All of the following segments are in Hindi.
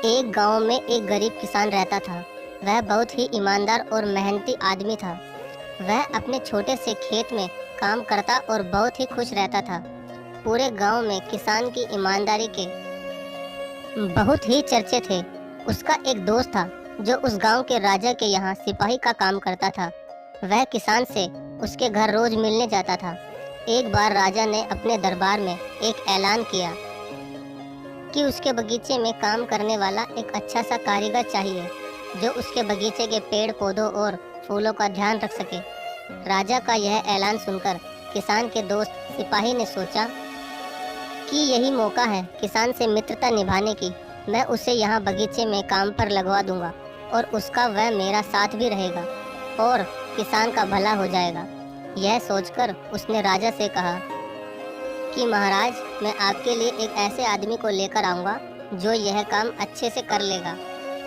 एक गांव में एक गरीब किसान रहता था। वह बहुत ही ईमानदार और मेहनती आदमी था। वह अपने छोटे से खेत में काम करता और बहुत ही खुश रहता था। पूरे गांव में किसान की ईमानदारी के बहुत ही चर्चे थे। उसका एक दोस्त था जो उस गांव के राजा के यहाँ सिपाही का काम करता था। वह किसान से उसके घर रोज मिलने जाता था। एक बार राजा ने अपने दरबार में एक ऐलान किया कि उसके बगीचे में काम करने वाला एक अच्छा सा कारीगर चाहिए जो उसके बगीचे के पेड़ पौधों और फूलों का ध्यान रख सके। राजा का यह ऐलान सुनकर किसान के दोस्त सिपाही ने सोचा कि यही मौका है किसान से मित्रता निभाने की। मैं उसे यहाँ बगीचे में काम पर लगवा दूंगा और उसका वह मेरा साथ भी रहेगा और किसान का भला हो जाएगा। यह सोचकर उसने राजा से कहा कि महाराज, मैं आपके लिए एक ऐसे आदमी को लेकर आऊँगा जो यह काम अच्छे से कर लेगा।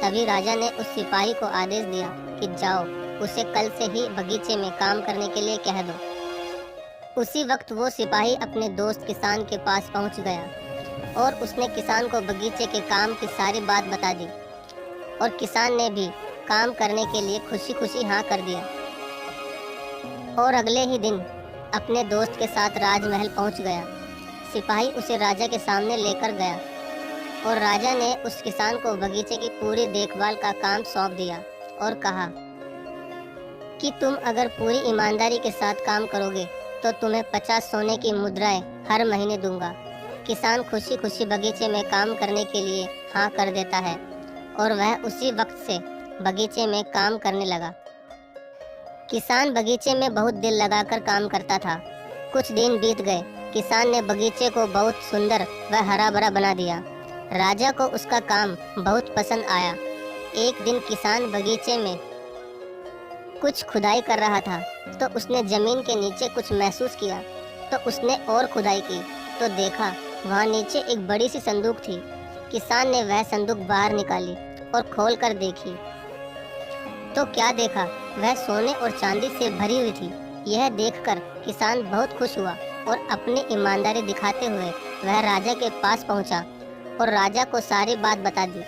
तभी राजा ने उस सिपाही को आदेश दिया कि जाओ, उसे कल से ही बगीचे में काम करने के लिए कह दो। उसी वक्त वो सिपाही अपने दोस्त किसान के पास पहुंच गया और उसने किसान को बगीचे के काम की सारी बात बता दी और किसान ने भी काम करने के लिए खुशी खुशी हाँ कर दिया और अगले ही दिन अपने दोस्त के साथ राजमहल पहुंच गया। सिपाही उसे राजा के सामने लेकर गया और राजा ने उस किसान को बगीचे की पूरी देखभाल का काम सौंप दिया और कहा कि तुम अगर पूरी ईमानदारी के साथ काम करोगे तो तुम्हें 50 सोने की मुद्राएं हर महीने दूंगा। किसान खुशी खुशी बगीचे में काम करने के लिए हाँ कर देता है और वह उसी वक्त से बगीचे में काम करने लगा। किसान बगीचे में बहुत दिल लगाकर काम करता था। कुछ दिन बीत गए। किसान ने बगीचे को बहुत सुंदर व हरा भरा बना दिया। राजा को उसका काम बहुत पसंद आया। एक दिन किसान बगीचे में कुछ खुदाई कर रहा था तो उसने जमीन के नीचे कुछ महसूस किया। तो उसने और खुदाई की तो देखा वहाँ नीचे एक बड़ी सी संदूक थी। किसान ने वह संदूक बाहर निकाली और खोल कर देखी तो क्या देखा, वह सोने और चांदी से भरी हुई थी। यह देखकर किसान बहुत खुश हुआ और अपनी ईमानदारी दिखाते हुए वह राजा के पास पहुंचा और राजा को सारी बात बता दी।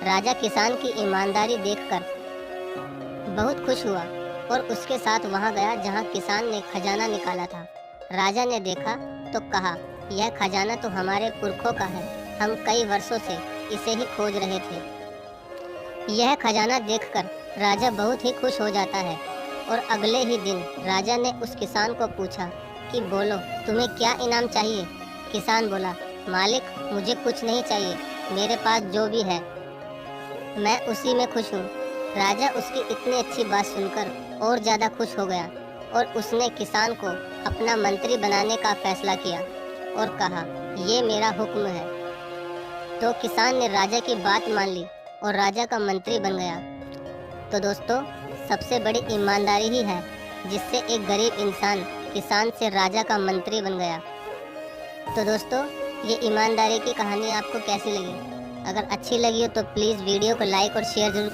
राजा किसान की ईमानदारी देखकर बहुत खुश हुआ और उसके साथ वहां गया जहां किसान ने खजाना निकाला था। राजा ने देखा तो कहा, यह खजाना तो हमारे पुरखों का है, हम कई वर्षों से इसे ही खोज रहे थे। यह खजाना देखकर राजा बहुत ही खुश हो जाता है और अगले ही दिन राजा ने उस किसान को पूछा कि बोलो, तुम्हें क्या इनाम चाहिए। किसान बोला, मालिक, मुझे कुछ नहीं चाहिए, मेरे पास जो भी है मैं उसी में खुश हूँ। राजा उसकी इतनी अच्छी बात सुनकर और ज़्यादा खुश हो गया और उसने किसान को अपना मंत्री बनाने का फैसला किया और कहा, ये मेरा हुक्म है। तो किसान ने राजा की बात मान ली और राजा का मंत्री बन गया। तो दोस्तों, सबसे बड़ी ईमानदारी ही है जिससे एक गरीब इंसान किसान से राजा का मंत्री बन गया। तो दोस्तों, ये ईमानदारी की कहानी आपको कैसी लगी? अगर अच्छी लगी हो तो प्लीज़ वीडियो को लाइक और शेयर जरूर